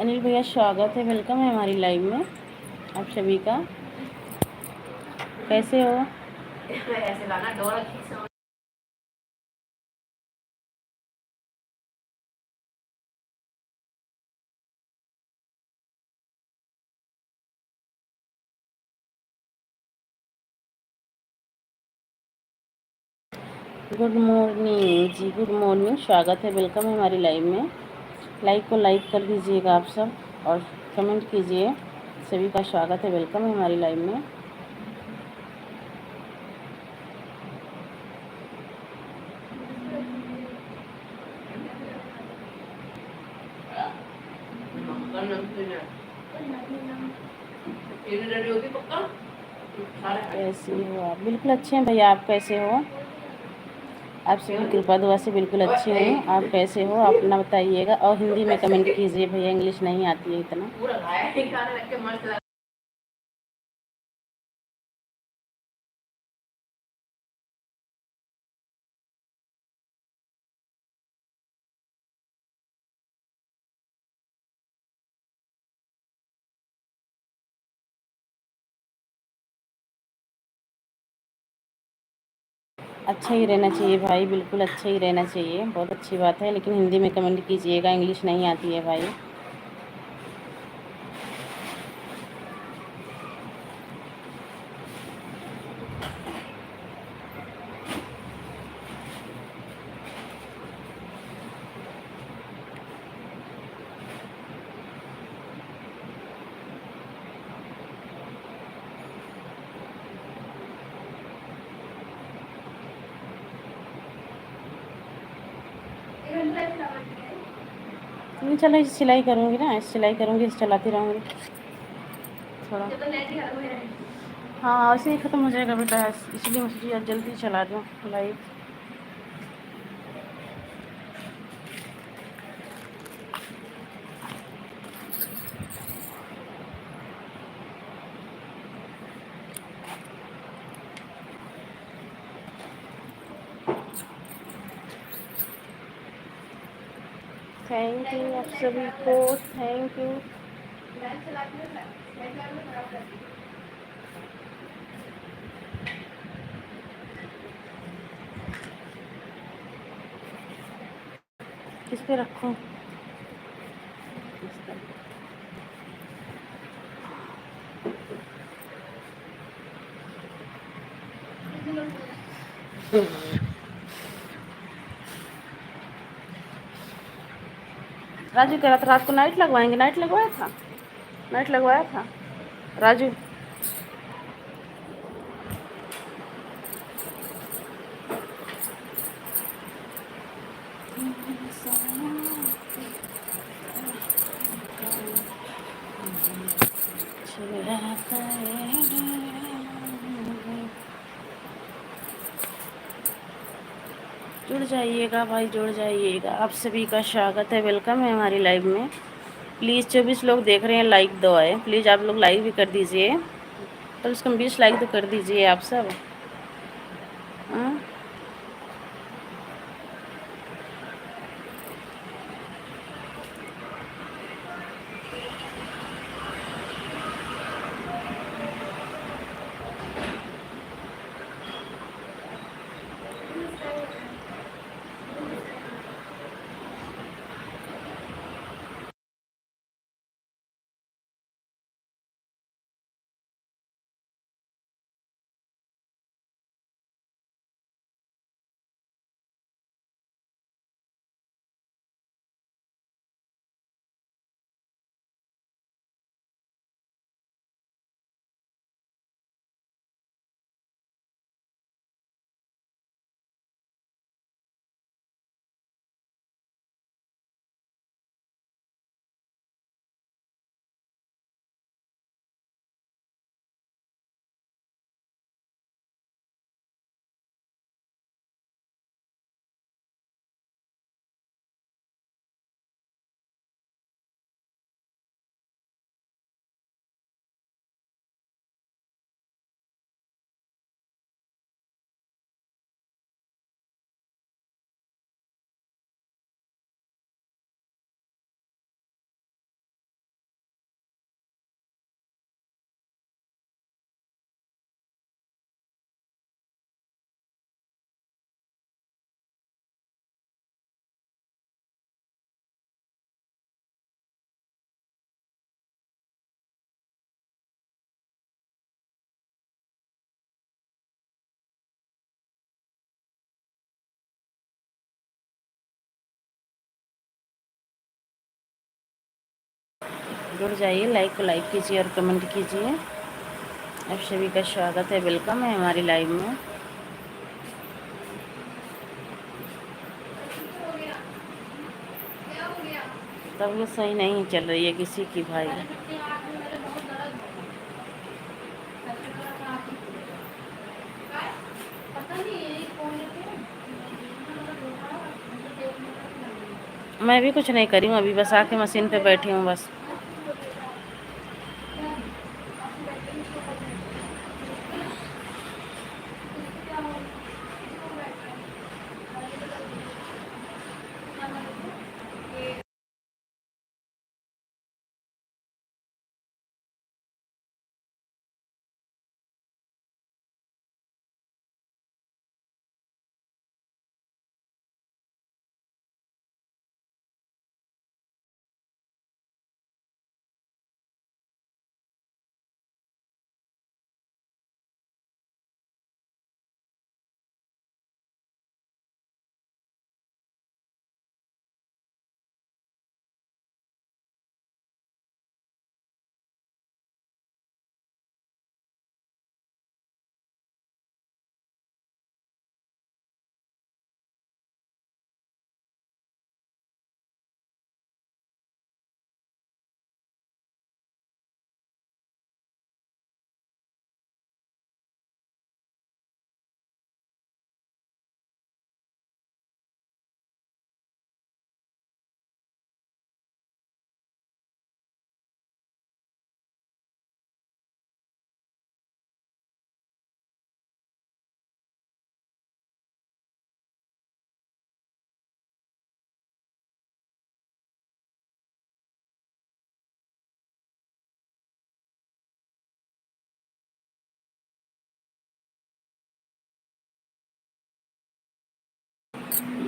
अनिल भैया स्वागत है, वेलकम है हमारी लाइव में आप सभी का। कैसे हो? ऐसे लाना डोरा खींचो। गुड मॉर्निंग जी, गुड मॉर्निंग, स्वागत है, वेलकम है हमारी लाइव में। लाइव को लाइक कर दीजिएगा आप सब और कमेंट कीजिए। सभी का स्वागत है, वेलकम है हमारी लाइव में। कैसी हो आप? बिल्कुल अच्छे हैं भैया, आप कैसे हो? आप सभी कृपा दुआ से बिल्कुल अच्छे हैं। आप कैसे हो अपना बताइएगा और हिंदी में कमेंट कीजिए भैया, इंग्लिश नहीं आती है इतना। अच्छा ही रहना चाहिए भाई, बिल्कुल अच्छा ही रहना चाहिए, बहुत अच्छी बात है, लेकिन हिंदी में कमेंट कीजिएगा, इंग्लिश नहीं आती है भाई। नहीं चलो, इस सिलाई करूँगी ना, इस सिलाई करूँगी, इस चलाती रहूँगी थोड़ा। हाँ, ऐसे ही ख़त्म हो जाएगा बेटा, इसलिए मैं सोची आज जल्दी चला दूँ लाइव। थैंक यू आप सभी को, थैंक यू। किस पे रखूँ? राजू कह रहा था रात को नाइट लगवाएंगे, नाइट लगवाया था, नाइट लगवाया था राजू। जुड़ जाइएगा भाई, जुड़ जाइएगा, आप सभी का स्वागत है, वेलकम है हमारी लाइव में। प्लीज़ 24 लोग देख रहे हैं, लाइक दो आए, प्लीज़ आप लोग लाइक भी कर दीजिए, तो उसको 20 लाइक तो कर दीजिए आप सब। जुड़ जाइए, लाइक को लाइक कीजिए और कमेंट कीजिए। आप सभी का स्वागत है, वेलकम है हमारी लाइव में। तबीयत सही नहीं चल रही है किसी की भाई। मैं भी कुछ नहीं करी हूँ अभी, बस आके मशीन पे बैठी हूँ बस।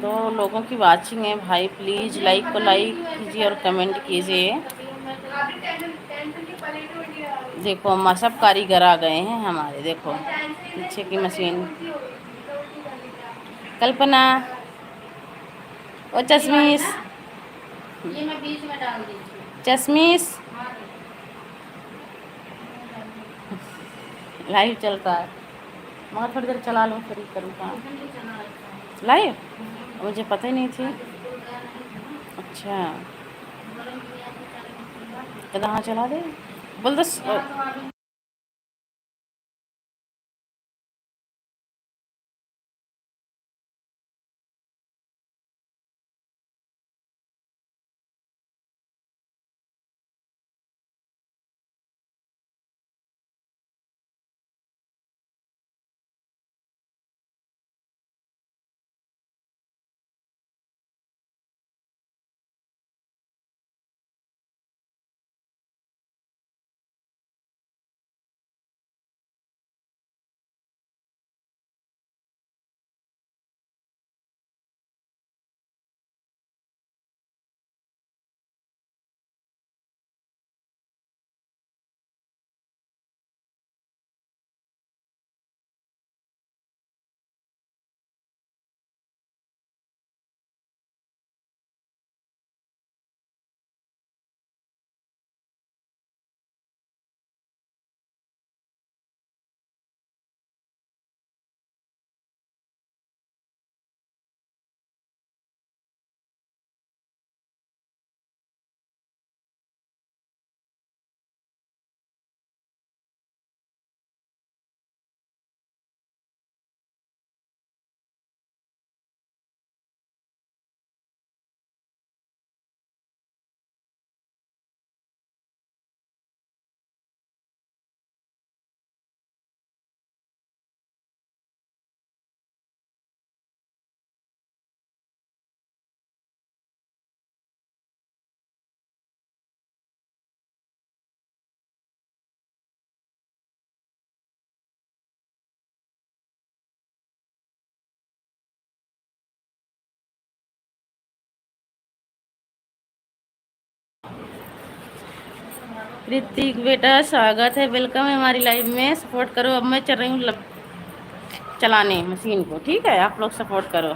तो लोगों की वाचिंग है भाई, प्लीज़ लाइक को लाइक कीजिए और कमेंट कीजिए। देखो हम सब कारीगर आ गए हैं हमारे, देखो पीछे की मशीन। कल्पना, ओ चश्मीश, ये मैं बीच में डाल दी। चश्मीश, लाइव चलता है मगर थोड़ी देर चला लूँ फिर करूँ काम। लाइव मुझे पता ही नहीं थी। अच्छा कहाँ चला दे बोल दस। ऋतिक बेटा स्वागत है, वेलकम है हमारी लाइव में। सपोर्ट करो। अब मैं चल रही हूँ चलाने मशीन को, ठीक है? आप लोग सपोर्ट करो।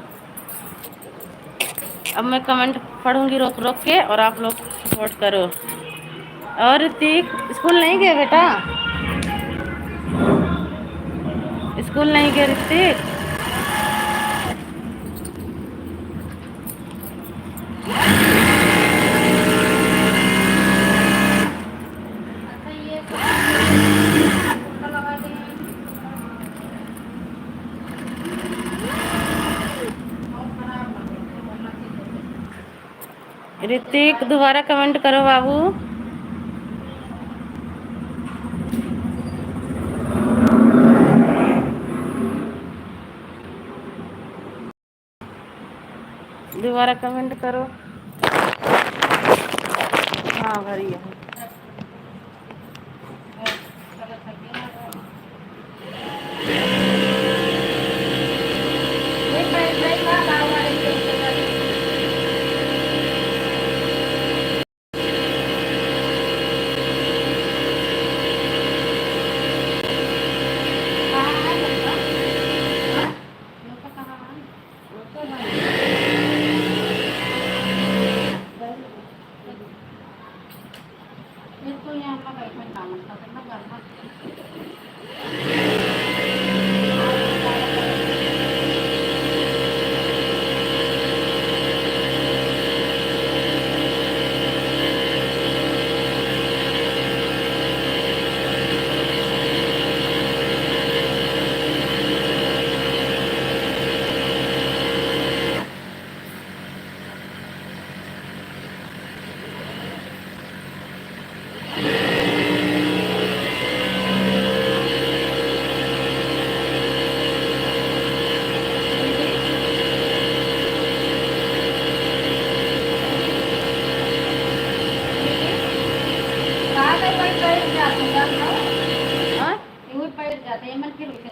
अब मैं कमेंट पढ़ूंगी रोक रोक के और आप लोग सपोर्ट करो। और ऋतिक स्कूल नहीं गए बेटा? स्कूल नहीं गए ऋतिक? ऋतिक दोबारा कमेंट करो बाबू। दोबारा कमेंट करो। हाँ भरी है।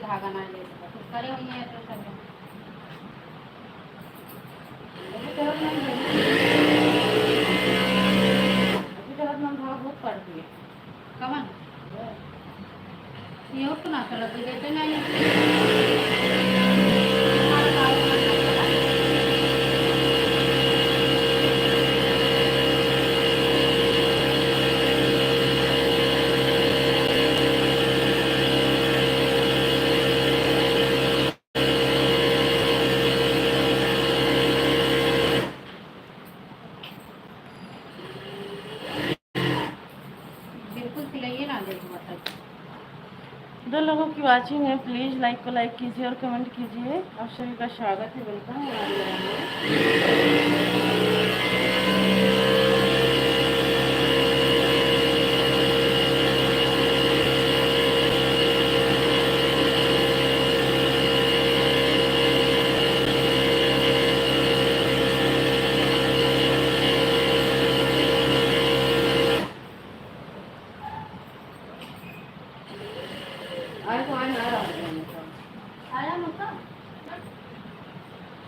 धागा ना ले करे हुई है तो सब बहुत पड़ती है कमन ये तो ना चलती देते नहीं दो लोगों की वाचिंग है, प्लीज़ लाइक को लाइक कीजिए और कमेंट कीजिए। आप सभी का स्वागत है, वेलकम है हमारे लाइव में।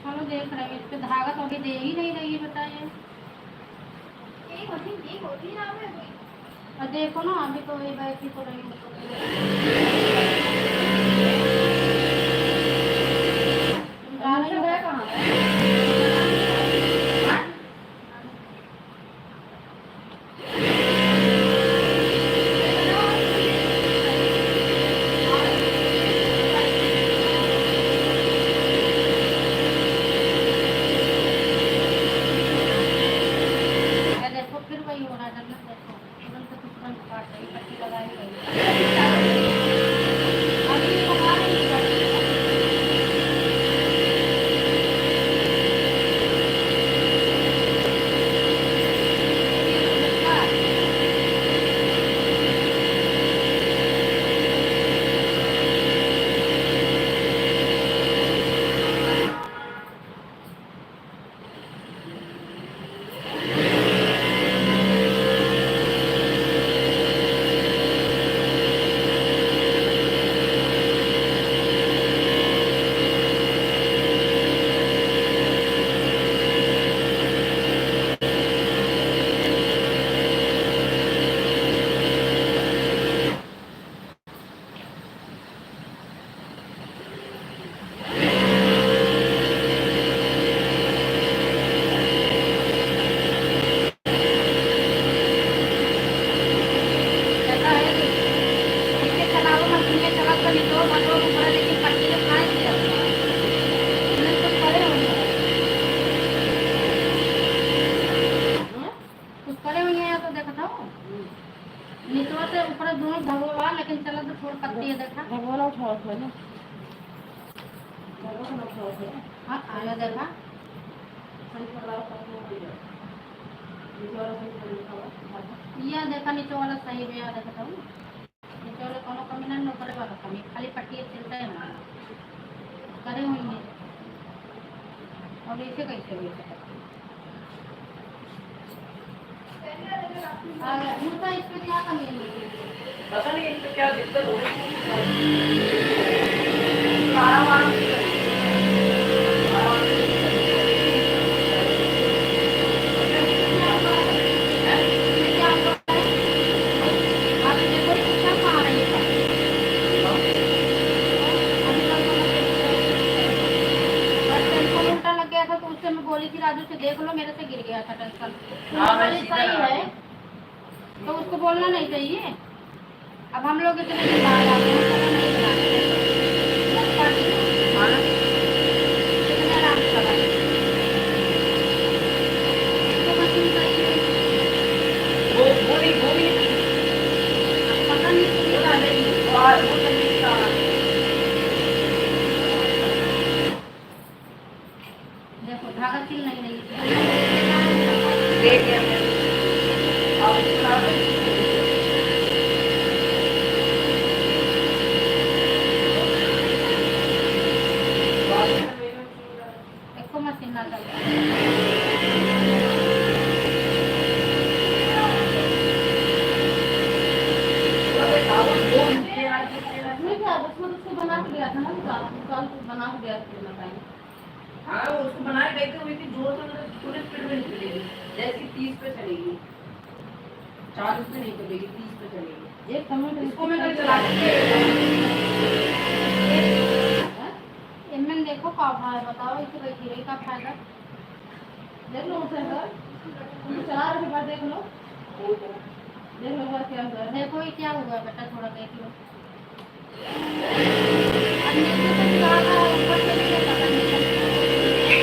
चलो देख रहे हैं इस पे धागा तो अभी दे ही नहीं रही है बताइए और देखो ना अभी तो ये बैठी तो रही खराब है ना, हाँ खाना देखा यह देखा नीचे वाला सही में याद देखा था नीचे वाला कोनो कमी नहीं न करे वाला कमी खाली पट्टी चिलता है ना करे हुई है और ऐसे कैसे हुई मुर्गा इसमें क्या कमी है पता नहीं इसमें क्या दिक्कत हो रही है। मैं बोली थी राजू से देख लो मेरे से गिर गया था टेंशन सही है तो उसको बोलना नहीं चाहिए अब हम लोग इतने दिन बाद आते हैं तो नहीं बनाते इतने आराम से लगाए तो मशीन सही है वो भी पता नहीं कितनी डालेगी और वो नहीं देखो धागा सिल नहीं रही देख लिया मैंने अब इतना एको मशीन ना चल बना के दिया था ना बना के दिया था हाँ उसको बनाए देते हुए कि जोर से पूरे स्पीड में नहीं चलेगी जैसे 30 पे चलेगी 40 पे नहीं चलेगी 30 पे चलेगी एक कमेंट इसको मैं कल चला इनमें देखो का भाव बताओ इसे बैठी रही का फायदा देख लो उसे सर तुम चला रहे बात देख लो क्या हुआ देखो ये क्या हुआ बेटा थोड़ा देख लो अब नीचे से चला रहा है ऊपर से नहीं पता नहीं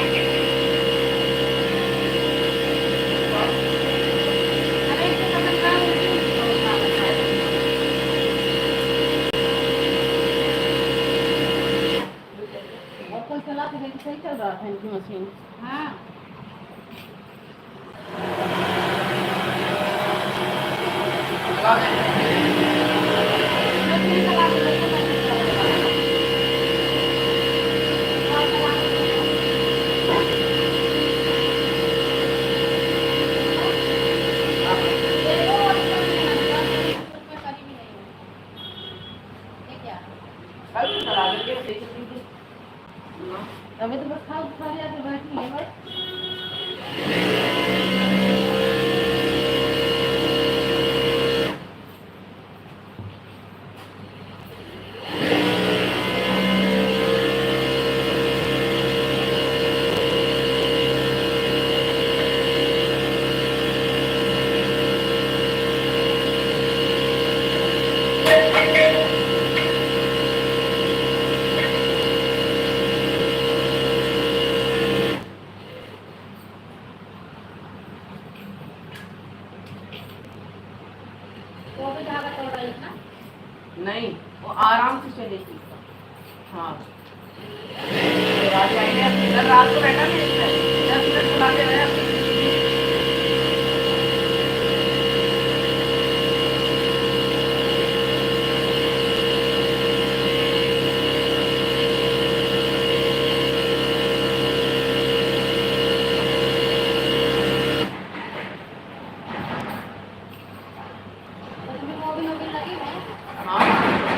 चला के देखिए सही चल रहा था इनकी मशीन हाँ मशीन चला के देखो अभी तो बस खा लिया तो बैठी है बस वो भी धागा तोड़ रही है ना नहीं वो आराम से चलेगी हाँ रात आएंगे कल रात को बैठा नहीं 10 मिनट बुला के रहे उसमें मोबिल वोबिल लगी है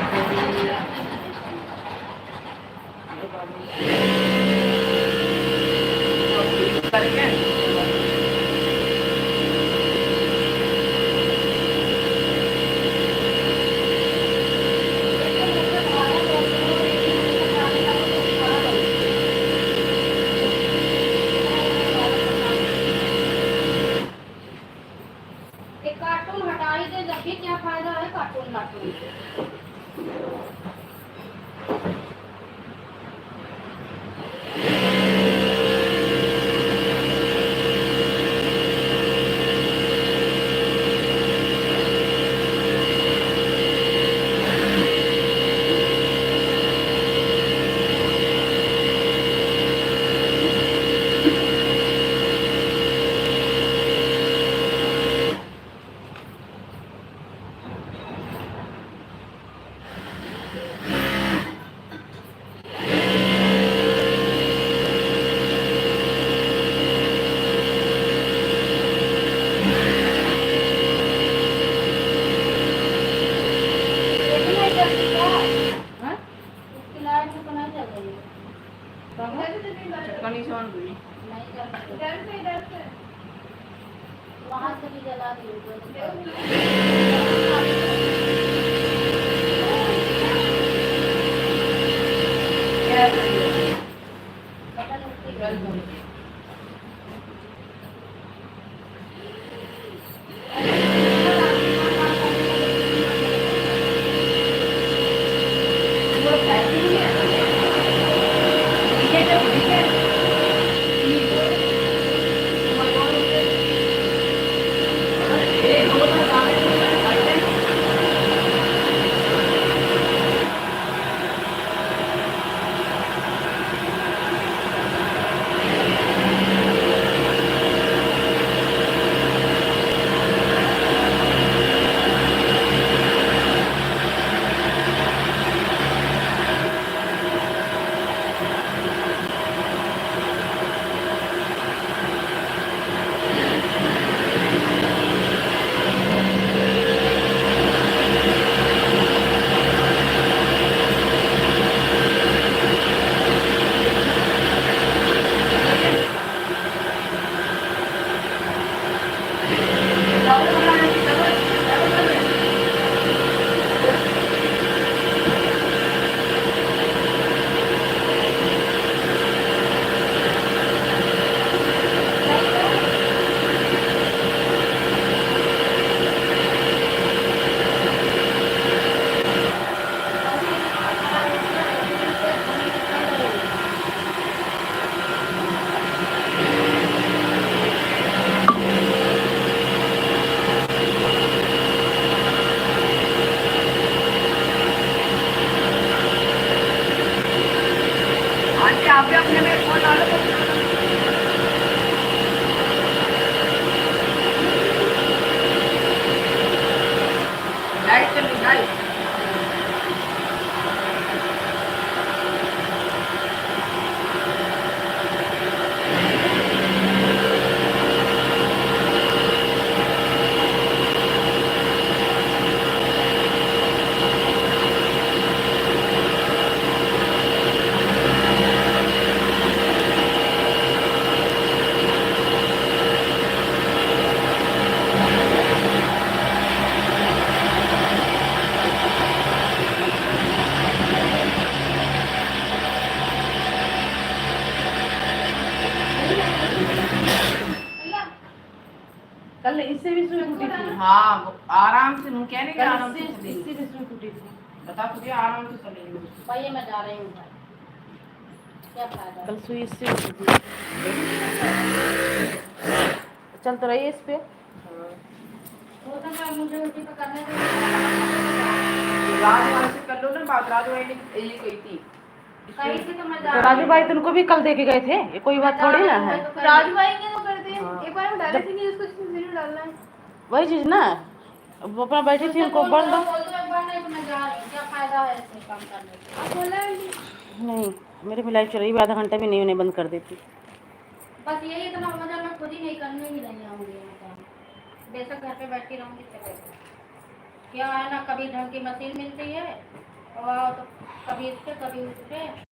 एक कार्टून हटा ही दे जब भी क्या फायदा है कार्टून कार्टून वहाँ से भी जला दी कल इससे भी सुई टूटी थी। हाँ आराम से, कहने के आराम से इससे इससे भी सुई टूटी थी। बता तुझे आराम से चलेंगे। भाई मैं जा रही हूँ भाई, क्या फायदा। कल सुई इससे भी टूटी थी। चल तो रही है इस पे। वो तो मैं मुझे उसी पे करने दो। राजू भाई से कर लो ना बात, राजू भाई ने ये कही थी। कहीं से तो मैं जा तो राजू भाई तुमको भी कल देके गए थे, ये कोई बात थोड़ी ना है। राजू भाई ने तो कर दिया। हाँ। एक बार में डाले थे नहीं, उसको इसमें जरूर डालना है। वही चीज ना, वो अपना बैठी थी उनको बोल दो। बोल दो एक बार, नहीं तो मैं जा रही हूँ, क्या फायदा है ऐसे काम करने का। आप बोला है नहीं, मेरे भी लाइव चल रही है, आधा घंटा भी नहीं उन्हें बंद कर देती। बस यही इतना मजा मैं खुद ही नहीं करने ही नहीं आऊँगी यहाँ काम। बेशक घर पे बैठी रहूँगी चलेगा। क्या है ना, कभी ढंग की मशीन मिलती है और तो कभी इस पे कभी उस पे।